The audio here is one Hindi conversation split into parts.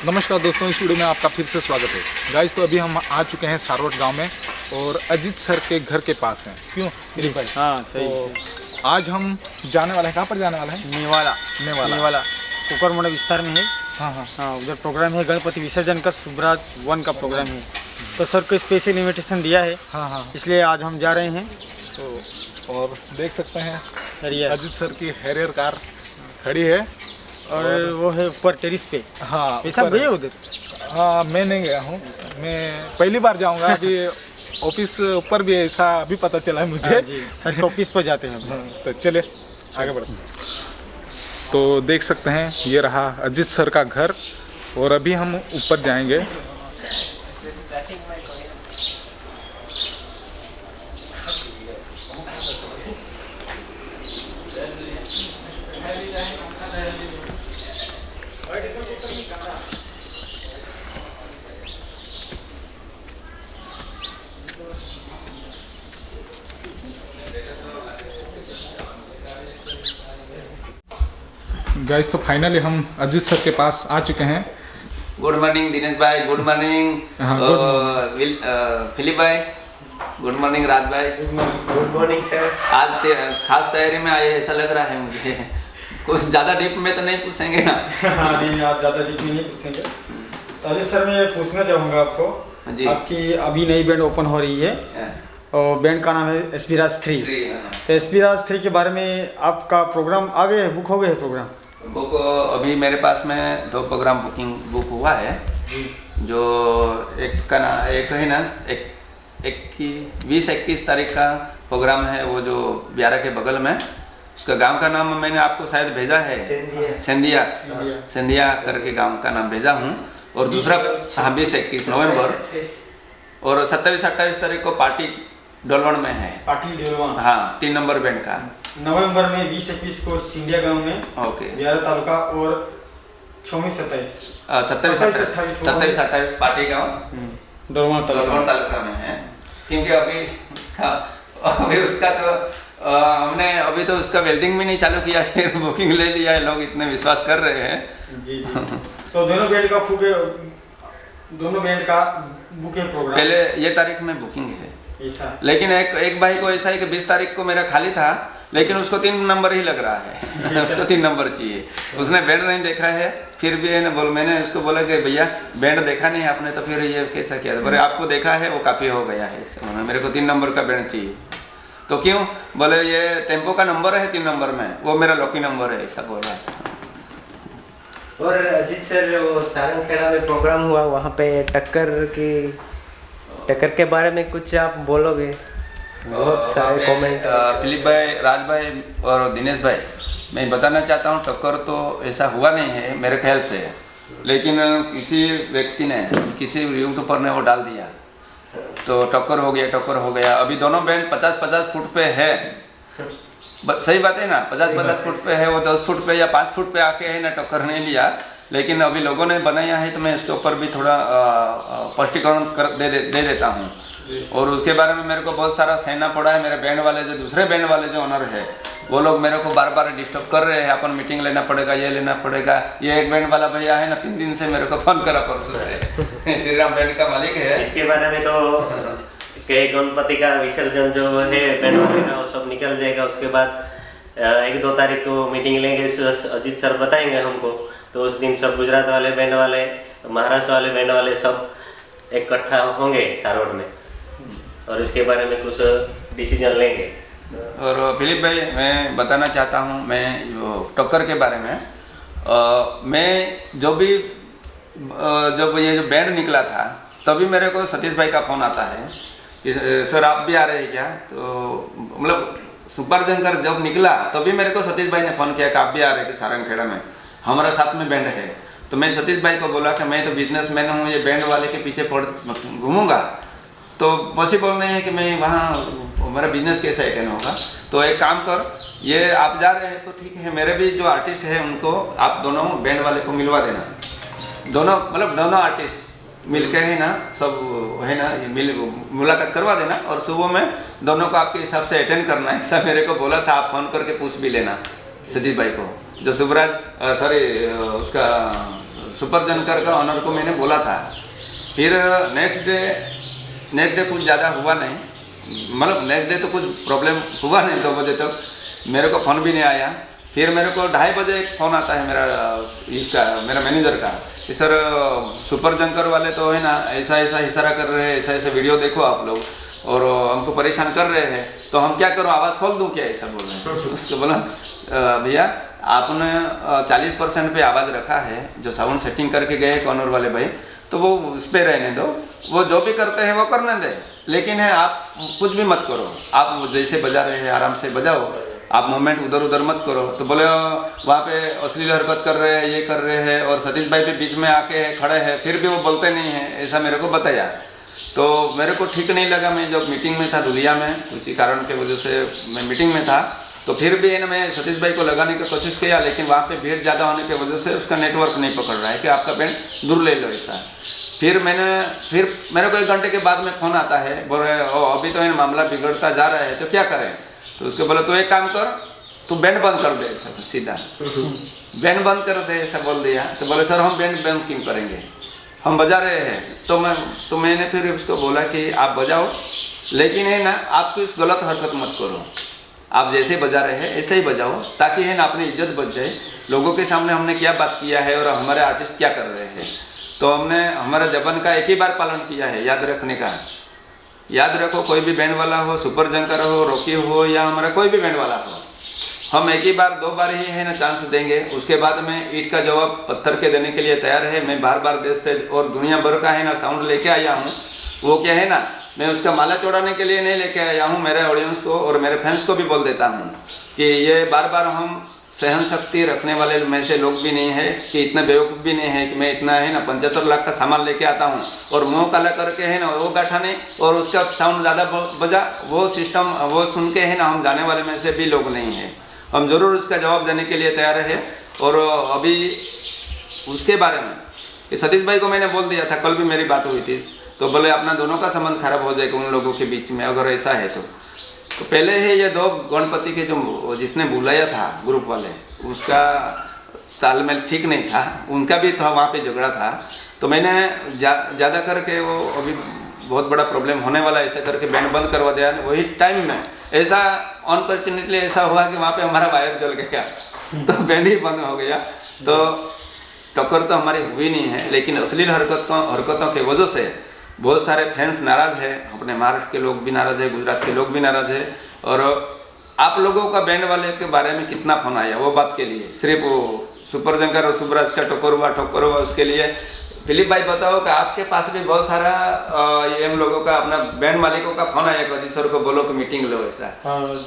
नमस्कार दोस्तों, इस वीडियो में आपका फिर से स्वागत है। गाइस, तो अभी हम आ चुके हैं सारोट गांव में और अजीत सर के घर के पास हैं। क्यों दिलीप भाई? हाँ सही, तो आज हम जाने वाले हैं। कहाँ पर जाने वाले हैं? नेवाला कुकरमुंडा विस्तार में है। हाँ हाँ हाँ, उधर प्रोग्राम है गणपति विसर्जन का, शुभराज 1 का प्रोग्राम है। तो सर को स्पेशल इन्विटेशन दिया है, हाँ हाँ। इसलिए आज हम जा रहे हैं। तो और देख सकते हैं ये अजीत सर की हैरियर कार खड़ी है और वो है ऊपर टेरिस पे। हाँ, ऐसा ऊपर गए है। उधर? हाँ, मैं नहीं गया हूँ, मैं पहली बार जाऊँगा। अभी ऑफिस ऊपर भी ऐसा अभी पता चला है मुझे। हाँ जी, सर के ऑफिस पर जाते हैं हम। हाँ, तो चले आगे बढ़ते हैं। तो देख सकते हैं ये रहा अजीत सर का घर और अभी हम ऊपर जाएंगे। गाइस, तो फाइनली हम अजीत सर के पास आ चुके हैं। गुड मॉर्निंग दिनेश भाई, गुड मॉर्निंग हाँ, फिलिप भाई, गुड मॉर्निंग राज भाई। Good morning sir. आज खास तैयारी में आए ऐसा लग रहा है मुझे। कुछ ज़्यादा डीप में तो नहीं पूछेंगे ना? हाँ नहीं, आज ज़्यादा डीप नहीं पूछेंगे। अजय सर, मैं पूछना चाहूँगा आपको, जी। आपकी अभी नई बैंड ओपन हो रही है और बैंड का नाम है एसपी राज 3। तो एसपी राज 3 के बारे में आपका प्रोग्राम आ गए है, बुक हो गए है प्रोग्राम? बुक अभी मेरे पास में 2 प्रोग्राम बुक हुआ है। जो एक का ना, एक है ना, एक की 20-21 तारीख का प्रोग्राम है, वो जो ब्यारा के बगल में, उसका गांव का नाम मैंने आपको शायद भेजा है, सेंधिया करके गांव का नाम भेजा हूँ। और दूसरा 20-21 नवंबर और 27-28 तारीख को पार्टी डोलवण में है। पार्टी डोलवण, हाँ, 3 नंबर बैंड का। नवंबर में 20-21 को सिंधिया गांव में, ओके, ब्यारा तालुका, और 26-27 27-28 पार्टी गांव डोलवण तालुका में है। क्योंकि अभी उसका तो हमने अभी तो उसका वेल्डिंग भी नहीं चालू किया, फिर बुकिंग ले लिया है। लोग इतने विश्वास कर रहे हैं। जी जी। तो दोनों बैंड का बुक है प्रोग्राम? पहले ये तारीख में बुकिंग है ऐसा, लेकिन एक भाई को ऐसा है कि 20 तारीख को मेरा खाली था, लेकिन उसको 3 नंबर ही लग रहा है। उसको 3 नंबर चाहिए। उसने बैंड नहीं देखा है, फिर भी मैंने उसको बोला कि भैया बैंड देखा नहीं आपने, तो फिर ये कैसा किया? बोले आपको देखा है, वो काफ़ी हो गया है, मेरे को 3 नंबर का बैंड चाहिए। तो क्यों? बोले ये टेम्पो का नंबर है 3 नंबर में, वो मेरा लकी नंबर है, ऐसा बोल रहा है। और अजीत सर, वो सारंगखेड़ा में प्रोग्राम हुआ, वहाँ पे टक्कर के बारे में कुछ आप बोलोगे? बहुत सारे कमेंट। फिलिप भाई, राज भाई और दिनेश भाई, मैं बताना चाहता हूँ, टक्कर तो ऐसा हुआ नहीं है मेरे ख्याल से, लेकिन किसी व्यक्ति ने, किसी यूट्यूबर ने वो डाल दिया तो टक्कर हो गया। अभी दोनों बैंड 50-50 फुट पे है। सही बात है ना? 50-50 फुट पे है, वो 10 फुट पे या 5 फुट पे आके है ना, टक्कर नहीं लिया। लेकिन अभी लोगों ने बनाया है, तो मैं इसके ऊपर भी थोड़ा स्पष्टीकरण दे देता हूँ। और उसके बारे में मेरे को बहुत सारा सहना पड़ा है। मेरे बैंड वाले, जो दूसरे बैंड वाले जो ऑनर है, वो लोग मेरे को बार बार डिस्टर्ब कर रहे हैं। अपन मीटिंग लेना पड़ेगा, ये लेना पड़ेगा। ये एक बैंड वाला भैया है ना, 3 दिन से मेरे को फोन करा, परसों से। श्री राम बैंड का मालिक है। इसके बारे में तो इसके गणपति का विसर्जन जो है बैंड वाले का, वो सब निकल जाएगा। उसके बाद 1-2 तारीख को मीटिंग लेंगे, अजीत सर बताएंगे हमको। तो उस दिन सब गुजरात वाले बैंड वाले, महाराष्ट्र वाले बैंड वाले सब इकट्ठा होंगे सारोट में, और इसके बारे में कुछ डिसीजन लेंगे। और फिलिप भाई, मैं बताना चाहता हूँ, मैं टक्कर के बारे में, मैं जब ये जो बैंड निकला था, तभी मेरे को सतीश भाई का फ़ोन आता है कि सर आप भी आ रहे हैं क्या? तो मतलब सुपर जंकर जब निकला, तभी मेरे को सतीश भाई ने फ़ोन किया कि आप भी आ रहे हैं कि सारंगखेड़ा में हमारा साथ में बैंड है। तो मैं सतीश भाई को बोला कि मैं तो बिजनेसमैन हूँ, ये बैंड वाले के पीछे घूमूंगा तो पॉसिबल नहीं है कि मैं वहाँ, मेरा बिजनेस कैसे अटेंड होगा। तो एक काम कर, ये आप जा रहे हैं तो ठीक है, मेरे भी जो आर्टिस्ट है उनको आप दोनों बैंड वाले को मिलवा देना। दोनों आर्टिस्ट मिलके है ना, सब है ना, ये मुलाकात करवा देना। और सुबह में दोनों को आपके हिसाब से अटेंड करना है, ऐसा मेरे को बोला था। आप फ़ोन करके पूछ भी लेना सतीश भाई को, जो शुभराज उसका सुपर जनकर का ऑनर को मैंने बोला था। फिर नेक्स्ट डे कुछ ज़्यादा हुआ नहीं, मतलब नेक्स्ट डे तो कुछ प्रॉब्लम हुआ नहीं 2 बजे तक, मेरे को फ़ोन भी नहीं आया। फिर मेरे को 2:30 बजे एक फ़ोन आता है मेरा मैनेजर का कि सर सुपर जनकर वाले तो है ना ऐसा इशारा कर रहे हैं, ऐसा वीडियो देखो आप लोग और हमको परेशान कर रहे हैं, तो हम क्या करो, आवाज़ खोल दूँ क्या, ऐसा बोल रहे हैं। उसको बोला भैया आपने 40% पे आवाज़ रखा है, जो साउंड सेटिंग करके गए कॉर्नर वाले भाई, तो वो उस पर रहने दो, वो जो भी करते हैं वो करने दे, लेकिन है आप कुछ भी मत करो, आप जैसे बजा रहे हैं आराम से बजाओ, आप मूवमेंट उधर उधर मत करो। तो बोले वहाँ पे अश्लील हरकत कर रहे हैं, ये कर रहे हैं, और सतीश भाई भी बीच में आके खड़े हैं, फिर भी वो बोलते नहीं हैं, ऐसा मेरे को बताया। तो मेरे को ठीक नहीं लगा, मैं जब मीटिंग में था दुलिया में, उसी कारण के वजह से मैं मीटिंग में था, तो फिर भी मैं सतीश भाई को लगाने की कोशिश किया, लेकिन वहाँ पे भीड़ ज़्यादा होने की वजह से उसका नेटवर्क नहीं पकड़ रहा है कि आपका बैंड दूर ले लो ऐसा। फिर मेरे को 1 घंटे के बाद में फ़ोन आता है, बोल रहे अभी तो मामला बिगड़ता जा रहा है, तो क्या करें। तो उसके बोले तो एक काम कर, तू बैंड बंद कर दे, ऐसा सीधा बैंड बंद कर दे, ऐसा बोल दिया। तो बोले सर हम बैंड बंद क्यों करेंगे, हम बजा रहे हैं। तो मैंने फिर उसको बोला कि आप बजाओ, लेकिन है ना आप कुछ गलत हरकत मत करो, आप जैसे बजा रहे हैं ऐसे ही बजाओ, ताकि है ना अपनी इज्जत बच जाए, लोगों के सामने हमने क्या बात किया है और हमारे आर्टिस्ट क्या कर रहे हैं। तो हमने हमारा जबान का एक ही बार पालन किया है, याद रखने का। याद रखो, कोई भी बैंड वाला हो, सुपर जनकर हो, रॉकी हो, या हमारा कोई भी बैंड वाला हो, हम एक ही बार 2 बार ही है ना चांस देंगे, उसके बाद में ईंट का जवाब पत्थर के देने के लिए तैयार है। मैं बार देश से और दुनिया भर का है ना साउंड लेके आया हूँ, वो क्या है ना मैं उसका माला चढ़ाने के लिए नहीं लेके आया हूँ, मेरे ऑडियंस को और मेरे फैंस को भी बोल देता हूँ कि ये बार हम सहन शक्ति रखने वाले में से लोग भी नहीं है, कि इतने बेवकूफ़ भी नहीं है कि मैं इतना है ना 75 लाख का सामान लेके आता हूँ और मुँह काला करके है ना वो गाठा नहीं और उसका साउंड ज़्यादा बजा, वो सिस्टम वो सुन के है ना हम जाने वाले में से भी लोग नहीं हैं। हम ज़रूर उसका जवाब देने के लिए तैयार है। और अभी उसके बारे में कि सतीश भाई को मैंने बोल दिया था, कल भी मेरी बात हुई थी, तो बोले अपना दोनों का संबंध खराब हो जाएगा उन लोगों के बीच में अगर ऐसा है। तो पहले ही ये 2 गणपति के जो जिसने बुलाया था ग्रुप वाले, उसका तालमेल ठीक नहीं था, उनका भी था वहाँ पे झगड़ा था। तो मैंने ज़्यादा करके वो अभी बहुत बड़ा प्रॉब्लम होने वाला ऐसे करके बैंड बंद करवा दिया। वही टाइम में ऐसा अनफॉर्चुनेटली ऐसा हुआ कि वहाँ पे हमारा वायर जल गया, तो बैंड ही बंद हो गया। तो टक्कर तो हमारी हुई नहीं है, लेकिन अश्लील हरकतों की वजह से बहुत सारे फैंस नाराज़ है, अपने महाराष्ट्र के लोग भी नाराज़ है, गुजरात के लोग भी नाराज़ है। और आप लोगों का बैंड वाले के बारे में कितना फ़ोन आया वो बात के लिए, सिर्फ वो सुपर जनकर और सुबराज का ठोकर हुआ उसके लिए। फिलिप भाई बताओ कि आपके पास भी बहुत सारा हम लोगों का अपना बैंड मालिकों का फोन आया अजीत सर को बोलो कि मीटिंग लो, ऐसा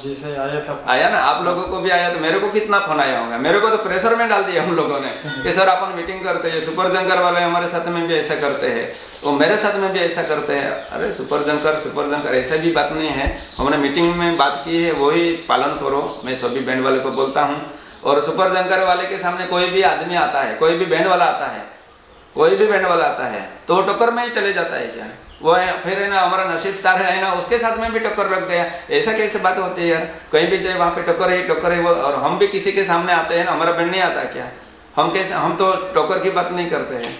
जैसे आया था आया ना, आप लोगों को भी आया, तो मेरे को कितना फोन आया होगा। मेरे को तो प्रेशर में डाल दिया हम लोगों ने कि सर अपन मीटिंग करते हैं, सुपर जनकर वाले हमारे साथ में भी ऐसा करते हैं, वो मेरे साथ में भी ऐसा करते हैं। अरे सुपर जनकर ऐसा भी बात नहीं है, हमने मीटिंग में बात की है, वही पालन करो। मैं सभी बैंड वाले को बोलता हूँ। और सुपर जनकर वाले के सामने कोई भी आदमी आता है, कोई भी बैंड वाला आता है, कोई भी बैंड वाला आता है तो वो टक्कर में ही चले जाता है क्या, वो है फिर है ना हमारा नसीब तार है ना, उसके साथ में भी टक्कर लग गया। ऐसा कैसे बात होती है यार, कहीं भी जाए वहाँ पे टक्कर है वो। और हम भी किसी के सामने आते हैं ना, हमारा बैंड नहीं आता क्या, हम कैसे, हम तो टक्कर की बात नहीं करते हैं।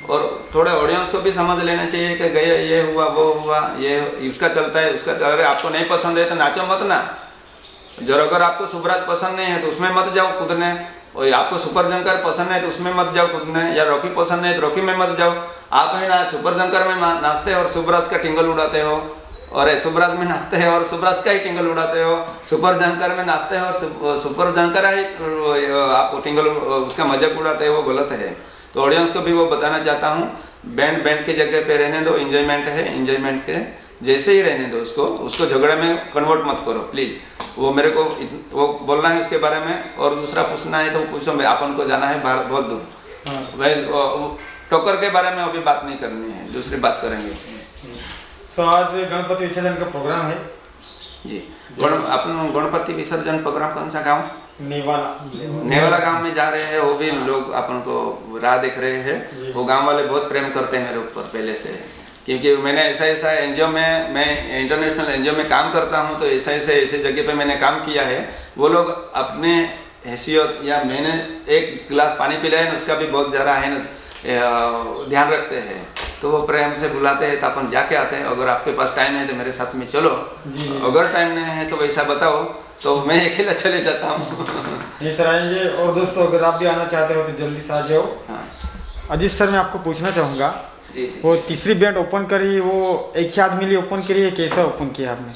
और थोड़े ऑडियंस को भी समझ लेना चाहिए कि गए ये हुआ वो हुआ, ये उसका चलता है उसका चल रहा है, आपको नहीं पसंद है तो नाचो मत ना। जर अगर आपको सुबराज पसंद नहीं है तो उसमें मत जाओ कूदने, और आपको सुपर जनकर पसंद है तो उसमें मत जाओ कूदने, या रॉकी पसंद है तो रॉकी में मत जाओ। आप है ना सुपर जनकर में नाचते हो और सुबराज का टिंगल उड़ाते हो, और सुबराज में नाचते हैं और सुबराज का ही टिंगल उड़ाते हो, सुपर जनकर में नाचते हो और सुपर जनकर ही आप टिंगल उसका मजाक उड़ाते हो, वो गलत है। तो ऑडियंस को भी वो बताना चाहता हूँ, बैंड की जगह पे रहने दो, इंजॉयमेंट है, इंजॉयमेंट के जैसे ही रहने दो, उसको झगड़े में कन्वर्ट मत करो प्लीज़। वो मेरे को वो बोलना है उसके बारे में, और दूसरा पूछना है तो पूछो, मैं अपन को जाना है बाहर बहुत दूर। वही टोकर के बारे में अभी बात नहीं करनी है, दूसरी बात करेंगे। सो आज गणपति विसर्जन का प्रोग्राम है जी। अपन गणपति विसर्जन प्रोग्राम कौन सा गाँव? नेवाला गांव में जा रहे हैं। वो भी लोग अपन को राह देख रहे हैं। वो गांव वाले बहुत प्रेम करते हैं मेरे ऊपर पहले से, क्योंकि मैंने ऐसा एनजीओ में, मैं इंटरनेशनल एनजीओ में काम करता हूं, तो ऐसे जगह पे मैंने काम किया है। वो लोग अपने हैसियत या मैंने एक गिलास पानी पिलाया ना, उसका भी बहुत ज़्यादा है ना ध्यान रखते हैं, तो वो प्रेम से बुलाते हैं तो अपन जाके आते हैं। अगर आपके पास टाइम है तो मेरे साथ में चलो, अगर टाइम नहीं है तो वैसा बताओ, तो मैं अकेला चले जाता हूँ। जी सर आएंगे। और दोस्तों अगर आप भी आना चाहते हो तो जल्दी से आ जाओ। हाँ अजीत सर मैं आपको पूछना चाहूँगा, जी जी। वो तीसरी बैंड ओपन करी वो एक ही आदमी लिए ओपन करी है, कैसा ओपन किया आपने?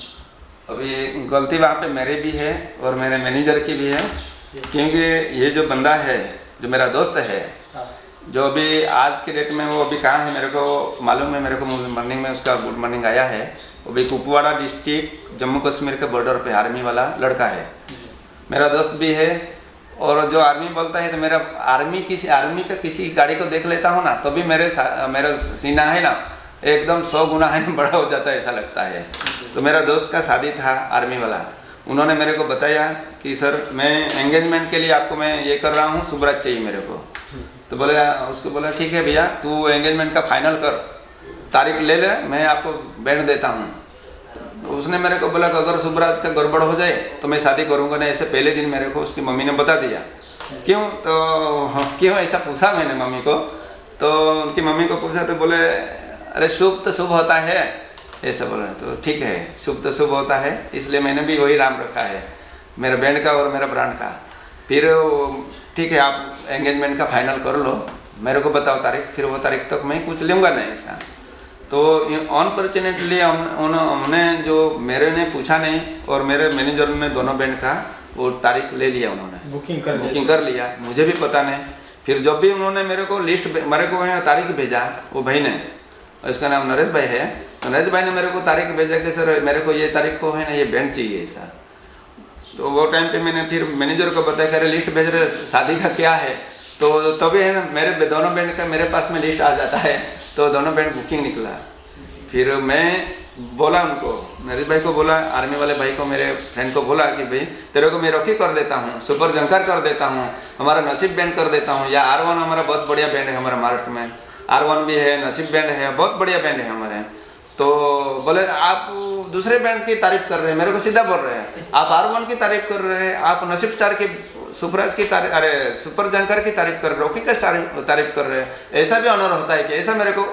अभी गलती वहाँ पे मेरे भी है और मेरे मैनेजर की भी है, क्योंकि ये जो बंदा है जो मेरा दोस्त है, जो अभी आज के डेट में वो अभी कहाँ है मेरे को मालूम है। मेरे को मॉर्निंग में उसका गुड मॉर्निंग आया है। वो भी कुपवाड़ा डिस्ट्रिक्ट जम्मू कश्मीर के बॉर्डर पे आर्मी वाला लड़का है, मेरा दोस्त भी है। और जो आर्मी बोलता है तो मेरा आर्मी का किसी गाड़ी को देख लेता हूँ ना, तो भी मेरा सीना है ना एकदम 100 गुना है ना बड़ा हो जाता है, ऐसा लगता है। तो मेरा दोस्त का शादी था आर्मी वाला, उन्होंने मेरे को बताया कि सर मैं एंगेजमेंट के लिए आपको मैं ये कर रहा हूँ, शुभराज चाहिए मेरे को। तो बोले उसको बोला ठीक है भैया, तू एंगेजमेंट का फाइनल कर, तारीख ले ले, मैं आपको बैंड देता हूँ। तो उसने मेरे को बोला कि अगर शुभराज का गड़बड़ हो जाए तो मैं शादी करूँगा नहीं। ऐसे पहले दिन मेरे को उसकी मम्मी ने बता दिया। क्यों? तो क्यों ऐसा पूछा मैंने मम्मी को, तो उनकी मम्मी को पूछा तो बोले अरे शुभ तो शुभ होता है, ऐसा बोला। तो ठीक है, शुभ तो शुभ होता है, इसलिए मैंने भी वही नाम रखा है मेरे बैंड का और मेरा ब्रांड का। फिर ठीक है, आप एंगेजमेंट का फाइनल कर लो, मेरे को बताओ तारीख, फिर वो तारीख तक मैं कुछ लूँगा नहीं ऐसा। तो अनफॉर्चुनेटली हमने जो मेरे ने पूछा नहीं और मेरे मैनेजर ने दोनों बैंड का वो तारीख ले लिया, उन्होंने बुकिंग कर लिया, मुझे भी पता नहीं। फिर जब भी उन्होंने मेरे को लिस्ट मेरे को तारीख भेजा, वो भाई ने, उसका नाम नरेश भाई है, तो नरेश भाई ने मेरे को तारीख भेजा कि सर मेरे को ये तारीख को है ना ये बैंड चाहिए ऐसा। तो वो टाइम पे मैंने फिर मैनेजर को बताया कि अरे लिस्ट भेज रहे शादी का क्या है, तो तभी है ना मेरे दोनों बैंड का मेरे पास में लिस्ट आ जाता है, तो दोनों बैंड बुकिंग निकला। फिर मैं बोला उनको, नरेश भाई को बोला, आर्मी वाले भाई को, मेरे फ्रेंड को बोला कि भाई तेरे को मैं रॉकी कर देता हूँ, सुपर जंकर कर देता हूँ, हमारा नसीब बैंड कर देता हूँ, या R1 हमारा बहुत बढ़िया बैंड है हमारा महाराष्ट्र में, R1 भी है, नसीब बैंड है, बहुत बढ़िया बैंड है हमारे। तो बोले आप दूसरे बैंड की तारीफ कर रहे हैं, मेरे को सीधा बोल रहे हैं, आप R1 की तारीफ कर रहे हैं, आप नसीब स्टार की, सुपराज की तारीफ, अरे सुपर जंकर की तारीफ कर रहे, रॉकी का तारीफ कर रहे हैं, ऐसा भी ऑनर होता है कि ऐसा। मेरे को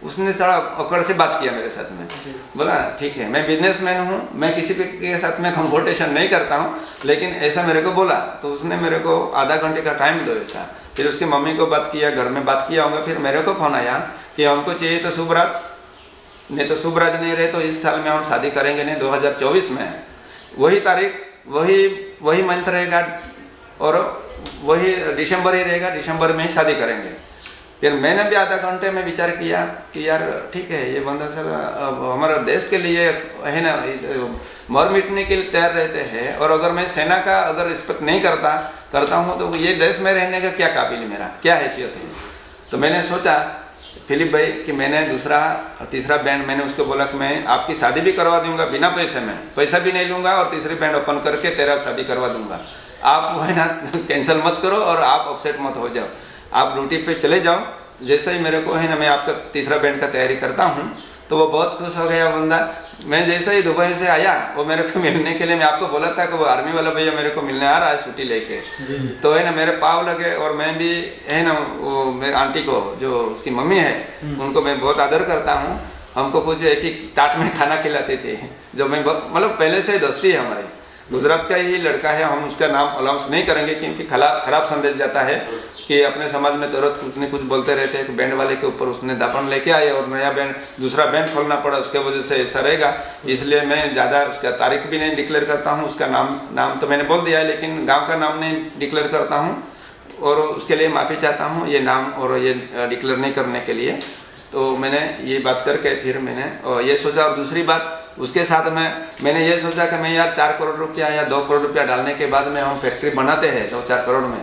उसने थोड़ा अकड़ से बात किया मेरे साथ में, बोला ठीक है मैं बिजनेसमैन हूँ, मैं किसी के साथ में कंपटीशन नहीं करता हूँ, लेकिन ऐसा मेरे को बोला। तो उसने मेरे को आधा घंटे का टाइम दो ऐसा। फिर उसकी मम्मी को बात किया, घर में बात किया होगा, फिर मेरे को फोन आया कि हमको चाहिए तो शुभराज, नहीं तो शुभराज नहीं रहे तो इस साल में हम शादी करेंगे नहीं, 2024 में वही तारीख वही मंथ रहेगा और वही दिसंबर ही रहेगा, दिसंबर में ही शादी करेंगे। फिर मैंने भी आधा घंटे में विचार किया कि यार ठीक है, ये बंदा सर हमारा देश के लिए है ना मर मिटने के लिए तैयार रहते हैं, और अगर मैं सेना का अगर रिस्पेक्ट नहीं करता हूँ तो ये देश में रहने का क्या काबिल मेरा, क्या हैसियत है। तो मैंने सोचा फिलिप भाई कि मैंने दूसरा तीसरा बैंड, मैंने उसको बोला कि मैं आपकी शादी भी करवा दूंगा बिना पैसे में, पैसा भी नहीं लूँगा, और तीसरी बैंड ओपन करके तेरा शादी करवा दूंगा, आप है ना कैंसिल मत करो और आप अपसेट मत हो जाओ, आप ड्यूटी पे चले जाओ। जैसे ही मेरे को है ना मैं आपका तीसरा बैंड का तैयारी करता हूँ, तो वो बहुत खुश हो गया बंदा। मैं जैसे ही दुबई से आया, वो मेरे को मिलने के लिए, मैं आपको बोला था कि वो आर्मी वाला भैया मेरे को मिलने आ रहा है छुट्टी लेके, तो है ना मेरे पाँव लगे, और मैं भी है ना वो मेरे आंटी को जो उसकी मम्मी है उनको मैं बहुत आदर करता हूँ, हमको कुछ एक ही टाट में खाना खिलाते थे, जो मैं बहुत मतलब पहले से ही दोस्ती है हमारी। गुजरात का ही लड़का है, हम उसका नाम अनाउंस नहीं करेंगे क्योंकि खराब संदेश जाता है कि अपने समाज में तुरंत कुछ न कुछ बोलते रहते हैं कि बैंड वाले के ऊपर उसने दापन लेके आए और नया बैंड दूसरा बैंड खोलना पड़ा, उसके वजह से ऐसा रहेगा। इसलिए मैं ज़्यादा उसका तारीख भी नहीं डिक्लेयर करता हूँ, उसका नाम तो मैंने बोल दिया है, लेकिन गाँव का नाम नहीं डिक्लेयर करता हूँ, और उसके लिए माफ़ी चाहता हूँ ये नाम और ये डिक्लेयर नहीं करने के लिए। तो मैंने ये बात करके फिर मैंने ये सोचा। और दूसरी बात उसके साथ में मैंने ये सोचा कि मैं यार 4 करोड़ रुपया या 2 करोड़ रुपया डालने के बाद में हम फैक्ट्री बनाते हैं 2-4 करोड़ में,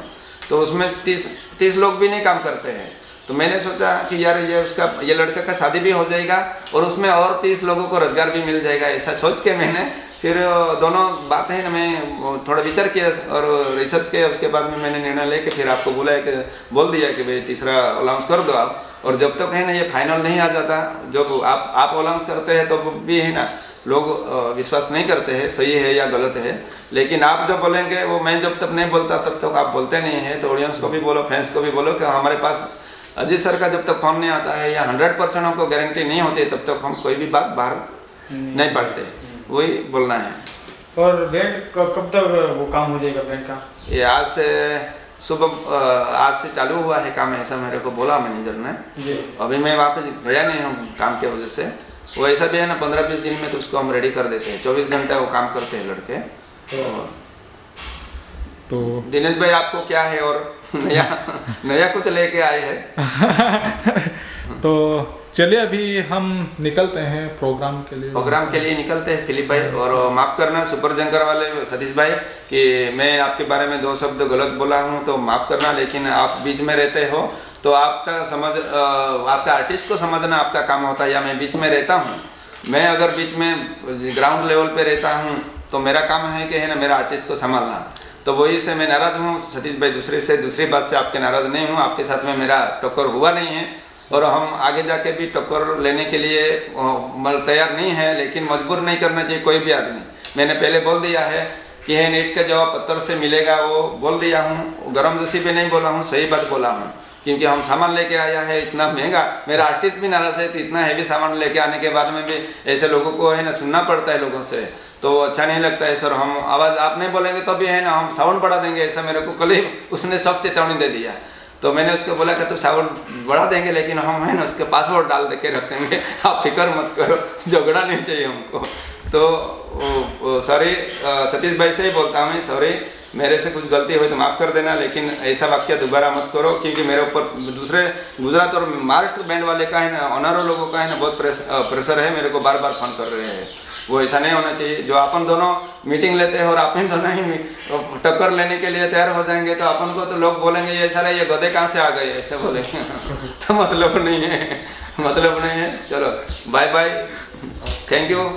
तो उसमें 30 लोग भी नहीं काम करते हैं। तो मैंने सोचा कि यार ये लड़के का शादी भी हो जाएगा और उसमें और 30 लोगों को रोजगार भी मिल जाएगा, ऐसा सोच के मैंने फिर दोनों बातें ना मैं थोड़ा विचार किया और रिसर्च किया। उसके बाद में मैंने निर्णय लेके फिर आपको बोल दिया कि भाई तीसरा अलाउंस कर दो आप। और जब तक है ना ये फाइनल नहीं आ जाता, जब आप अलाउंस करते हैं तो भी है ना लोग विश्वास नहीं करते हैं सही है या गलत है, लेकिन आप जब बोलेंगे वो मैं जब तक नहीं बोलता तब तक आप बोलते नहीं हैं। तो ऑडियंस को भी बोलो, फैंस को भी बोलो कि हमारे पास अजीत सर का जब तक फोन नहीं आता है या 100% हमको गारंटी नहीं होती तब तक हम कोई भी बात बाहर नहीं पढ़ते, वही बोलना है। और बैंड कब तक वो काम हो जाएगा बैंड का? ये आज से सुबह आज से चालू हुआ है काम, ऐसा मेरे को बोला मैनेजर ने जी। अभी मैं वहाँ पे गया नहीं हूँ काम की वजह से। वो ऐसा भी है ना 15-20 दिन में तो उसको हम रेडी कर देते हैं, 24 घंटे वो काम करते हैं लड़के। तो दिनेश भाई आपको क्या है और नया कुछ लेके आए हैं? तो चलिए अभी हम निकलते हैं प्रोग्राम के लिए निकलते हैं फिलिप भाई। और माफ़ करना सुपर जंकर वाले सतीश भाई कि मैं आपके बारे में 2 शब्द गलत बोला हूँ तो माफ़ करना, लेकिन आप बीच में रहते हो तो आपका आपका आर्टिस्ट को समझना आपका काम होता है, या मैं बीच में रहता हूँ, मैं अगर बीच में ग्राउंड लेवल पे रहता हूँ तो मेरा काम है कि है ना मेरा आर्टिस्ट को संभालना। तो वही से मैं नाराज़ हूँ सतीश भाई, दूसरी बात से आपके नाराज़ नहीं हूँ, आपके साथ में मेरा टक्कर हुआ नहीं है और हम आगे जाके भी टक्कर लेने के लिए तैयार नहीं है, लेकिन मजबूर नहीं करना चाहिए कोई भी आदमी। मैंने पहले बोल दिया है कि है नीट का जवाब पत्थर से मिलेगा, वो बोल दिया हूँ, गरम जोशी पे नहीं बोला हूँ, सही बात बोला हूँ, क्योंकि हम सामान लेके आया है इतना महंगा, मेरा आर्टिस्ट भी नाराज़ है तो इतना हैवी सामान लेके आने के बाद में भी ऐसे लोगों को है ना सुनना पड़ता है लोगों से, तो अच्छा नहीं लगता है सर। हम आवाज़ आप नहीं बोलेंगे तो भी है ना हम साउंड बढ़ा देंगे, ऐसा मेरे को कल ही उसने सब चेतावनी दे दिया। तो मैंने उसको बोला कि तो साउंड बढ़ा देंगे लेकिन हम है ना उसके पासवर्ड डाल दे के रख देंगे, आप फिक्र मत करो, झगड़ा नहीं चाहिए हमको। तो सॉरी सतीश भाई से ही बोलता हूँ, सॉरी मेरे से कुछ गलती हुई तो माफ़ कर देना, लेकिन ऐसा वाक्य दोबारा मत करो, क्योंकि मेरे ऊपर दूसरे गुजरात और महाराष्ट्र बैंड वाले का है ना, ऑनर लोगों का है ना बहुत प्रेशर है, मेरे को बार बार फोन कर रहे हैं। वो ऐसा नहीं होना चाहिए। जो अपन दोनों मीटिंग लेते हैं और अपन दोनों ही टक्कर लेने के लिए तैयार हो जाएंगे तो अपन को तो लोग बोलेंगे ये सारे ये गधे कहाँ से आ गए, ऐसे बोलेंगे तो मतलब नहीं है। चलो बाय बाय, थैंक यू।